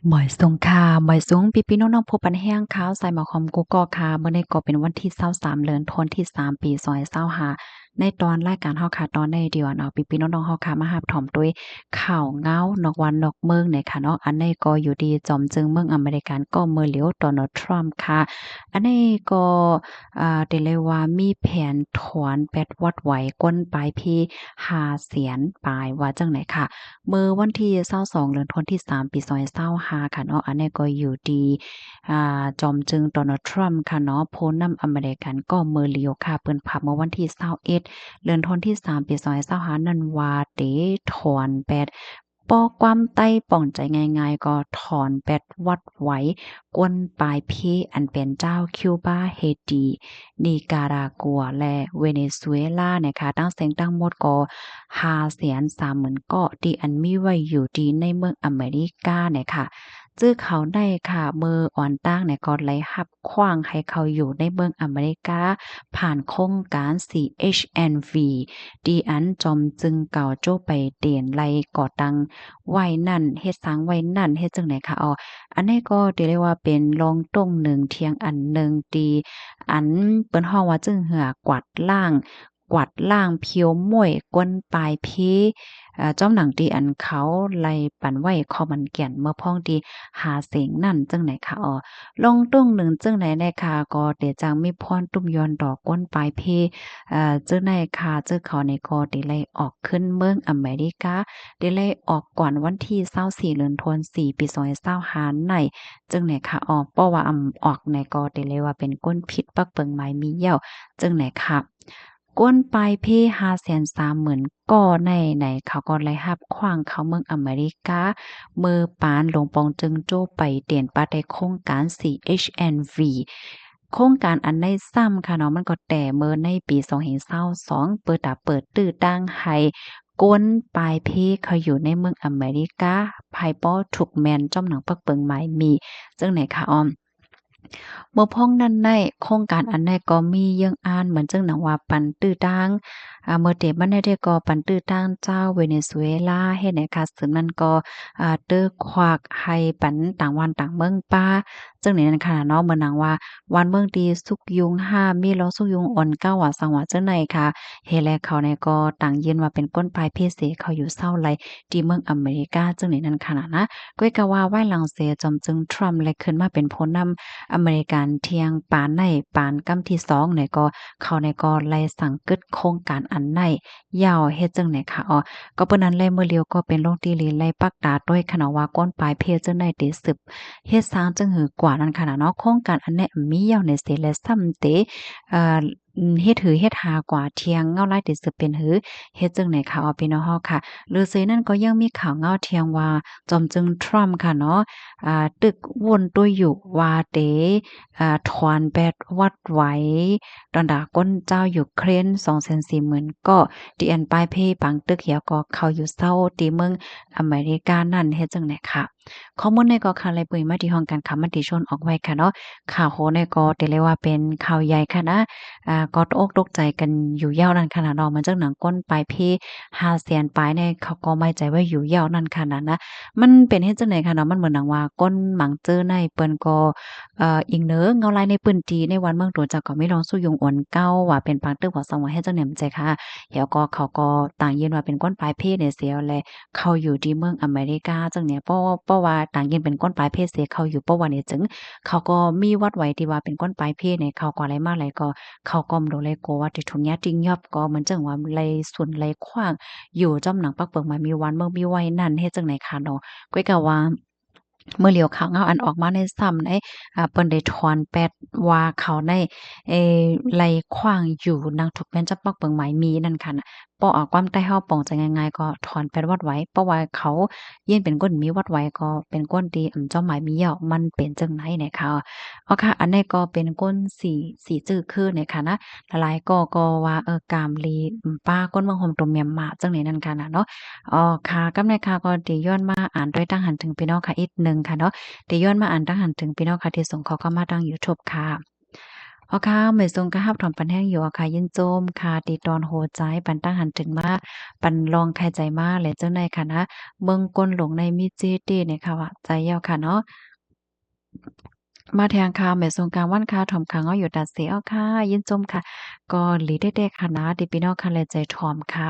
หมอยสงค่ะหมอยสูงพี่ๆน้องๆผู้ปันแห้งขาวใส่หมอคอมกูก็ค่ะเมื่อนี้ก็เป็นวันที่23เดือนธันวาคมที่3ปี2025ในตอนรายการเฮาค่ะตอนในเดียวเนาะพี่ๆน้องๆเฮาค่ะมารับถ่อมด้วยข่าวเงานอกวันนอกเมืองเนี่ยค่ะเนาะอันนี้ก็อยู่ดีจอมจึงเมืองอเมริกันก็เมื่อเหลียวโดนัลด์ทรัมป์ค่ะอันนี้ก็ได้เลยว่ามีแผนถอนแปดวัดไหวก้นปลายพี่5เสียนปลายว่าจังไหนค่ะ เมื่อวันที่22เดือนธันวาคมที่3ปี2025ค่ะเนาะอันนี้ก็อยู่ดีจอมจึงโดนัลด์ทรัมป์ค่ะเนาะโพสต์นำอเมริกันก็เมอร์ลีโอค่ะเปิ้นพาเมื่อวันที่21เดือนธันวาคมที่3ปี2025นั้นว่าเตถอนแปดป้อความใต้ป่องใจง่ายๆก็ถอนแปดวัดไว้กวนปลายเพอันเป็นเจ้าคิวบาเฮตินีการากัวและเวเนซุเอลานะคะตั้งเสียงตั้งหมดก็530,000เกาะที่อันมีไว้อยู่ที่ในเมืองอเมริกาเนี่ยค่ะจื้อเขาได้ค่ะเมื่ออ่อนตั้งเนี่ยก็เลยรับขว้างให้เขาอยู่ในเมืองอเมริกาผ่านโครงการ CHNV ดีอันจอมจึงเก่าโจ้ไปเตียนไลก่อตังไว้นั่นเฮ็ดสร้างไว้นั่นเฮ็ดจังไหนคะอันนี้ก็ที่เรียกว่าเป็นรองตรงหนึ่งเทียงอันหนึ่งตีอันเปิ้นฮ้องว่าจึงเหือกวาดล้างเพียวม่วยกวนปลายเพจ้อมหนังตีอันเขาไล่ปันไว้คอมันแก่นเมื่อพ้องดีหาเสียงนั่นจังไหนคะลงตรงหนึ่งจังไหนแน่ค่ะก็เดี๋ยวจังมีพรตุ้มยอนดอกกวนปลายเพจังไหนค่ะจังเขาในก็ได้ไล่ออกขึ้นเมืองอเมริกาได้ไล่ออกก่อนวันที่24เดือนธันวาคมปี2025ในจังไหนคะเพราะว่าออกในก็ได้เลยว่าเป็นก้นพิษปักเปิงไม้มีเหี่ยวจังไหนค่ะ ก้นปลายเพ530,000ก่อในเขาก็เลยรับขว้างเข้าเมืองอเมริกามือปานหลวงปองจึงโจ้ไปเตียนปาได้โครงการ CHNV โครงการอันได้ซ้ำค่ะเนาะมันก็แต่เมื่อในปี2022เปิดตื้อตั้งให้ก้นปลายเพเขาอยู่ในเมืองอเมริกาภายป้อถูกแมนจ้อมหนังปักเปิงหมายมีจังไหนคะบ่พ้องนั้นในโครงการอันใดก็มีเยื่องอ่านเหมือนจังหนังว่าปันตื้อตั้งเมื่อเตมันได้ก็ปันตื้อตั้งเจ้าเวเนซุเอลาเฮ็ดให้ค่ะซึ่งนั้นก็เตอควักให้ปันต่างวันต่างเมืองป้าจังนี้นั่นค่ะเนาะเหมือนหนังว่าวันเมืองดีสุกยุงห้ามีล้อสุกยุงอ่อนเก้าว่าสังว่าจังไหนค่ะเฮ็ดแล้วเขาเนี่ยก็ต่างยืนว่าเป็นก้นปลายเพเสเขาอยู่เศร้าไรที่เมืองอเมริกาจังนี้นั่นค่ะนะก้อยก็ว่าไว้หลังเสียจอมจึงทรัมป์เลยขึ้นมาเป็นผู้นำ อเมริกันเที่ยงปานในปานกำที่2เนี่ยก็เขาในก็ไล่สั่งกึดโครงการอันในยาวเฮ็ดจังไหนคะก็เปิ้นนั้นแลมื้อเลียวก็เป็นโรงตีลีไล่ปักตาด้วยคะเนาะว่าก้นปลายเพจังได๋ติสืบเฮ็ดสร้างจังหือกว่านั้นค่ะเนาะโครงการอันเนี้ยมียาวในเสและซ้ำเตเอ่อเฮ็ดหือเฮ็ดหากว่าเที่ยงเงาลายติสืบเป็นหือเฮ็ดจังไหนคะพี่น้องเฮาค่ะหรือเซนั้นก็ยังมีข่าวเงาเที่ยงว่าจอมจึงทรัมป์ค่ะเนาะตึกวนตัวอยู่ว่าเตถอนแบตวัดไหวตอนดาก้นเจ้ายูเครน240,000ก็ดีอันป้ายเพปังตึกเหี่ยวก็เข้าอยู่เศร้าตีเมืองอเมริกานั่นเฮ็ดจังได๋ค่ะข้อมูลในก็ค่ะเลยปุ้ยมาที่ห้องการค้ามติชนออกไว้ค่ะเนาะข่าวโหในก็ได้เลยว่าเป็นข่าวใหญ่ค่ะนะก็ตกอกตกใจกันอยู่ยาวนั่นขนาดเนาะมันจังหนังก้นปลายเพ500,000ปลายเนี่ยเขาก็ไม่ใจว่าอยู่ยาวนั่นขนาดนะ มันเป็นเฮ็ดจังได๋ค่ะเนาะมันเหมือนหนังว่าก้นหมังเจอในเปิ้นก็อิงเนอเงาลายในปื้นจีในวันเมืองโดนจักก็มีลองสู้ยุงอ่อนเก้าว่าเป็นปางตึกว่าสังว่าเฮ็ดจังได๋มันใจค่ะเดี๋ยวก็เขาก็ต่างยืนว่าเป็นก้นปลายเพศเนี่ยเสียแลเขาอยู่ที่เมืองอเมริกาจังเนี่ยเพราะว่าต่างยืนเป็นก้นปลายเพศเสียเขาอยู่เพราะว่าเนี่ยจึงเขาก็มีวัดไว้ที่ว่าเป็นก้นปลายเพศเนี่ยเขาก็อะไรมาหลายก็เขาก็บ่ได้โกว่าที่ทุนยาจริงยอบก็เหมือนจังว่าไลสุนไลขว้างอยู่จ้ำหนังปักเปิงมามีวันเมืองมีไว้นั่นเฮ็ดจังได๋ค่ะเนาะ ก้อยก็ว่าเมื่อเหลียวข่าวเงาอันออกมาในซ้ำในเปิ้นได้ถอนแปดว่าเขาในเอ่ไล่ขว้างอยู่นางถูกแม่นจับปักเปิงหมายมีนั่นค่ะน่ะป้อเอาความใต้เฮาป้องใจง่ายๆก็ถอนแปดวัดไว้เพราะว่าเขายื่นเป็นก้นมีวัดไว้ก็เป็นก้นที่เจ้าหมายมีเหยามันเป็นจังไหนเนี่ยค่ะค่ะอันนี้ก็เป็นก้นสีจื้อคือเนี่ยค่ะนะหลายๆก็ว่ากามลีป้าก้นเมืองโฮมตมเมียมมาจังไหนนั่นค่ะน่ะเนาะ ค่ะกำในค่ะก็ได้ย้อนมาอ่านด้วยตั้งหันถึงพี่น้องค่ะอีกหนึ่งค่ะเนาะได้ย้อนมาอ่านตั้งหันถึงพี่น้องค่ะที่ส่งข้อความมาทางยูทูบค่ะ อค่ะไม่ทรงกะฮับถอมปันแห้งอยู่อะค่ะยินโจมค่ะตีตอนโหใจปันตั้งหันถึงมาปันลองใครใจมาแหละเจ้าในค่ะนะเบิ่งก้นหลงในมิจิตีเนี่ยค่ะว่าใจเย้าค่ะเนาะ มาแทงค่ะแม่สงกรานต์วันค่ะถ่อมค่ะเงาะอยู่ตัดเสียเอาค่ะยินจมค่ะก็หลีเด็ดๆค่ะนะติพี่น้องค่ะแลใจถ่อมค่ะ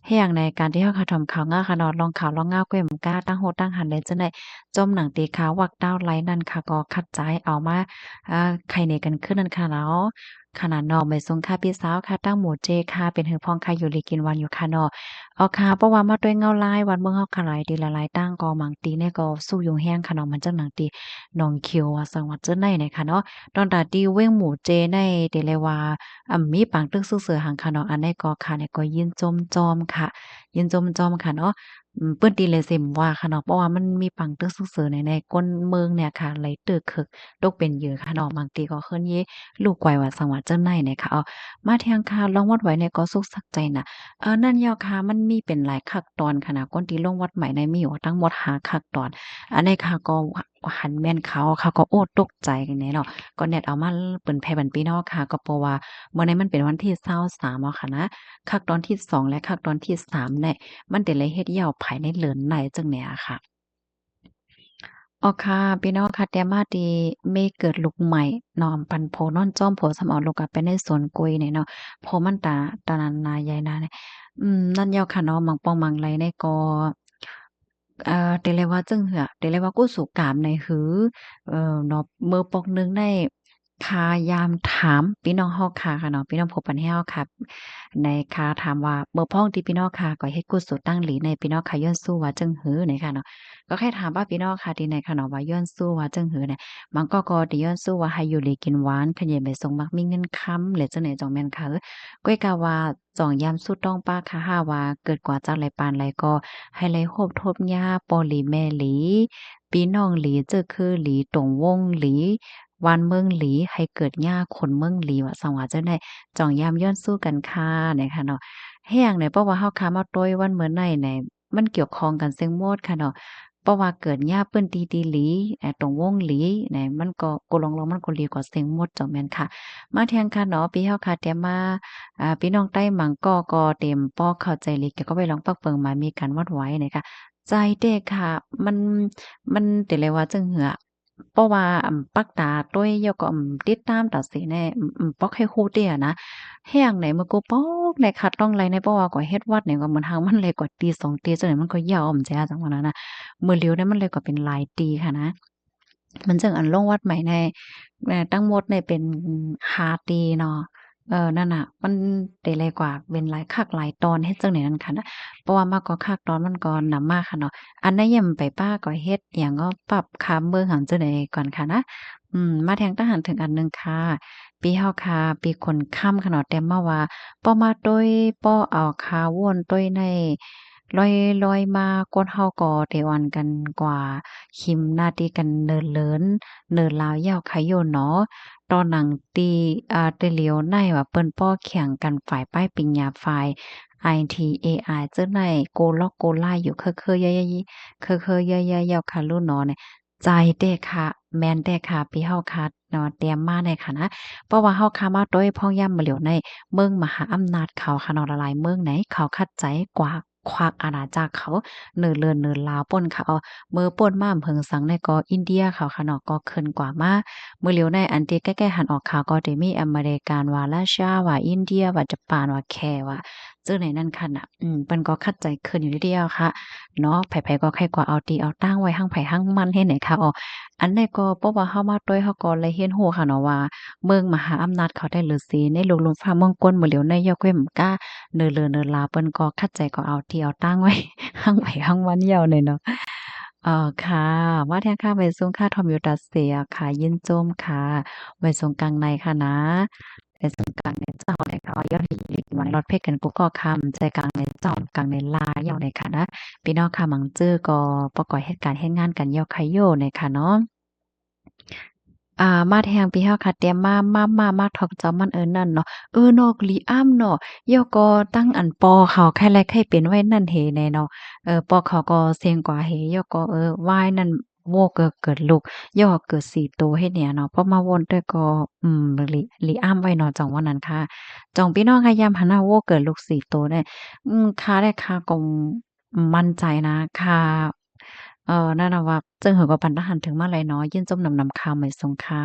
ให้อย่างในการที่เฮาค่ะถ่อมข่าวง่าค่ะเนาะลองข่าวลองง่าวก้อยหม้กาตั้งโฮตั้งหันเลยจังได๋จมหนังตีขาววักดาวไหลนั่นค่ะก็คัดใจเอามาไข่เนกันขึ้นนั่นค่ะเนาะขนาดเนาะแม่สงค่ะพี่สาวค่ะตั้งหมู่เจค่ะเป็นหือพองค่ะอยู่ลีกินวันอยู่ค่ะเนาะเอาค่ะเพราะว่ามาด้วยเงาลายวันเมืองเฮาค่ะหลายตีหลายๆตั้งก็หมังตีเนี่ยก็สู้ยุงแห้งค่ะเนาะมันจังหนังตี น้องเขียวว่าสังว่าเจ้าไหนเนี่ยค่ะเนาะตอนตาตีเว้งหมู่เจในเดเลยว่ามีปางตึกซื่อเสือหังค่ะเนาะอันนี้ก็ค่ะเนี่ยก็ยินจมจอมค่ะยินจมจอมค่ะเนาะเปิ้นตีเลยเซ็มว่าค่ะเนาะเพราะว่ามันมีปังตึกซื่อเสือในก้นเมืองเนี่ยค่ะไหลตึกคึกตกเป็นเหยื่อค่ะเนาะบางทีก็เคิ้นเยลูกไกวว่าสังว่าเจ้าไหนเนี่ยค่ะมาเที่ยงค่ะลองวัดไว้เนี่ยก็สุขสักใจน่ะนั่นยาวค่ะมันมีเป็นหลายคักตอนค่ะนะก้นที่ลงวัดใหม่ในมีอยู่ทั้งหมด5คักตอน อันนี้ค่ะก็หันแม่นเขาก็โอ้ตกใจกันแน่เนาะก็เน็ตเอามาเปิ้นแผ่บันปีเนาะค่ะก็เพราะว่ามื้อนี้มันเป็นวันที่23อะค่ะนะคักตอนที่2และคักตอนที่3เนี่ยมันได้เลยเฮ็ดยาวภายในเดือนไหนจังเนี่ยอะค่ะอ๋อค่ะพี่น้องค่ะแต่มาดีเมเกิดลูกใหม่เนาะปันโพนอนจ้อมโพสำเอาลูกอะไปในสวนกล้วยเนี่ยเนาะโพมันตานั้นนาใหญ่นาเนี่ยนั่นยาวค่ะเนาะมังปองมังไรเนี่ยก็ เตเลยว่าจึงเหือเตเลยว่ากู้สู่กามในหือเนาะมื้อปอกหนึ่งได้คายามถามพี่น้องเฮาค่ะเนาะพี่น้องพบปันให้เฮาค่ะในถามว่าเบอร์พ้องที่พี่น้องค่ะก็เฮ็ดกู้สู่ตั้งหลีในพี่น้องค่ะย้อนสู้ว่าจึงหือนี่ค่ะเนาะก็แค่ถามว่าพี่น้องค่ะที่ไหนค่ะเนาะว่าย้อนสู้ว่าจึงหือเนี่ยมันก็ที่ย้อนสู้ว่าให้อยู่หลีกินหวานขะเยไปส่งมักมีเงินค้ำและจังไหนจังแม่นค่ะก้อยกะว่าจ่องยามสู้ต้องป้าค่ะห้าว่าเกิดกว่าจากไรปานไรก็ ให้ไลโฮบทบยาปอหลีแม่หลีปีน้องหลีเจอคือหลีตงวงหลีวานเมืองหลีให้เกิดหญ้าคนเมืองหลีว่าสังว่าจังได๋จ่องยามย้อนสู้กันค่ะเนี่ยค่ะเนาะแฮ้งเนี่ยเพราะว่าเฮาค้ามาต้วยวันเหมือนไหนเนี่ยมันเกี่ยวข้องกันเซิงโมดค่ะเนาะเพราะว่าเกิดหญ้าเปิ้นตีๆหลีตรงวงหลีเนี่ยมันก็โกลองๆมันก็หลีกว่าเซิงโมดจ้ะแม่นค่ะมาแทงค่ะเนาะพี่เฮาค่ะแต่มา พี่น้องใต้หมังก็เต็มป้อเข้าใจเลยแกก็ไปลองปักเปิงมามีการวัดไว้นะคะใจเด็กค่ะมันแต่เลยว่าจังเหือเพราะว่าปักตาต้วยยก็ติดตามตัดสินแน่ป๊อกให้ครูเตี้ยนะแฮ้งไหนมันก็ป๊อกในขัดต้องไรในเพราะว่าก็เฮ็ดวัดเนี่ยก็เหมือนทางมันเลยกว่าตี2ตีจังได๋มันก็ยาวอ้อมแจ้จังว่านั้นน่ะมื้อเลียวเนี่ยมันเลยก็เป็นหลายตีค่ะนะมันจังอันลงวัดใหม่ในทั้งหมดเนี่ยเป็น5ตีเนาะ นั่นน่ะมันได้หลายกว่าเป็นหลายคักหลายตอนเฮ็ดจั่งใดนั้นค่ะนะเพราะว่ามากกว่าคักตอนมันก็นำมาค่ะเนาะอันใดยามไปป้าก็เฮ็ดหยังก็ปรับคำเบิ่งหั้นจั่งใดก่อนค่ะนะมาแทงทหารถึงอันหนึ่งค่ะปีเฮาค่ะปีคนค่ำค่ะเนาะแต่มาว่าป้อมาต้วยป้อเอาขาว่วนต้วยในลอยมาก้นเฮาก็ได้อ่อนกันกว่าคิมหน้าที่กันเนินเลินเนินลาวยาวไขโยนเนาะ ตอนหนังตีได้เลียวในว่าเปิ้นป้อแข่งกันฝ่ายป้ายปิญญาฝ่าย ITAI เจ้าในโกล็อกโกล่ายอยู่เคอๆยะๆเคอๆยะๆยาวค่ะลูกน้อเนี่ยใจเด้ค่ะแม่นแด้ค่ะพี่เฮาค่ะเนาะเตรียมมาได้ค่ะนะเพราะว่าเฮาค่ะมาโดยพ้องย่ำมาเหลียวในเมืองมหาอำนาจเขาค่ะเนาะละลายเมืองไหนเขาคัดใจกว่าควักอาณาจักรเขาเนิ่นเลินเนิ่นลาวป่นค่ะมื้อป่นมาอำเพิงสังในก็อินเดียเขาค่ะเนาะก็เคินกว่ามา มื่อเหลียวในอันที่ใกล้ๆหันออกข่าวก็จะมีอเมริกันว่ารัสเซียว่าอินเดียว่าญี่ปุ่นว่าแคว่าเจ้าไหนนั่นคั่นน่ะเปิ้นก็คัดใจขึ้นอยู่เดียวค่ะเนาะไผๆก็ใครกว่าเอาตีเอาตั้งไว้หั่งไผหั่งมันเฮ็ดให้ค่ะอันนี้ก็เพราะว่าเฮามาด้วยเฮาก็เลยเรียนรู้ค่ะเนาะว่าเมืองมหาอำนาจเขาได้ฤาษีในหลวงฟ้าเมืองกวนมื้อเหลียวในยกเว้นกล้าเน้อเล่อเน้อลาเปิ้นก็คัดใจก็เอาที่เอาตั้งไว้หั่งไผหั่งมันยาวหน่อยเนาะ ค่ะว่าแท้ค่ะไว้ทรงค่าทอมอยู่ตัดเสียค่ะยินโจมค่ะไว้ทรงกลางในค่ะนะไว้ทรงกลางในเจ้าในค่ะยอดฮิตวันรอดเพชรกันกุกก็คำใจกลางในเจ้ากลางในลายาวในค่ะนะพี่น้องค่ะหมังจื้อก็ประกอบเหตุการณ์เฮ็ดงานกันยาวไคโยในค่ะเนาะ มาแทงพี่เฮาค่ะแต่มาถอกจอมมันนั่นเนาะเนาะลีอ้ำเนาะย่อก็ตั้งอันปอเขาใครแลใครเป็นไว้นั่นเหแน่เนาะปอเขาก็เสียงกว่าเหย่อก็วายนั่น โว้เกิดลูกย่อเกิด4ตัวเฮ็ดเนี่ยเนาะพอมาวนด้วยก็หลีอ้ำไว้เนาะจังว่านั้นค่ะจ่องพี่น้องค่ะยามหันน่ะโว้เกิดลูก4ตัวเนี่ยข้าได้ข้าก็มั่นใจนะข้านั่นน่ะว่าจึงหือว่าปันทหารถึงมาลัยเนาะยินจมนำคำไม่ทรงค่า